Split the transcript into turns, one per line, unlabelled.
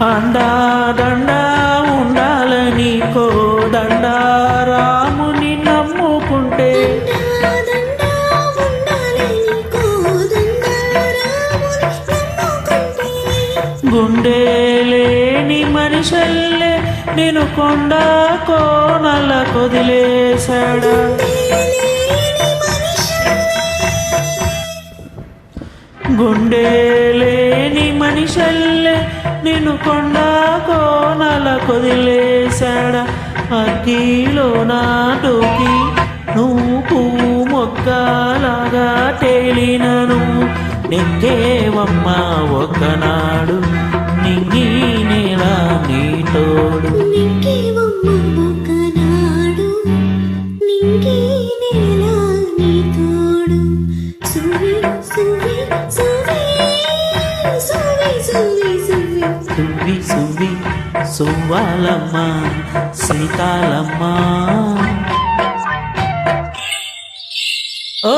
అండా దండా ఉండాలని కోదండ రాముని నమ్ముకుంటే గుండె లేని మనిషల్లే నేను కొండ కోనల కొదిలేశాడా గుండె లేని మనిషల్లే నేను కొండ కోనల కొదిలేశాడా అగ్గిలో నాటుకి నువ్వు మొక్కలాగా తేలినను నెక్కేవమ్మా ఒకనాడు నింగి నేల నీ తోడు సువ్వి సువ్వి సువ్వాలమ్మ సీతాలమ్మ ఓ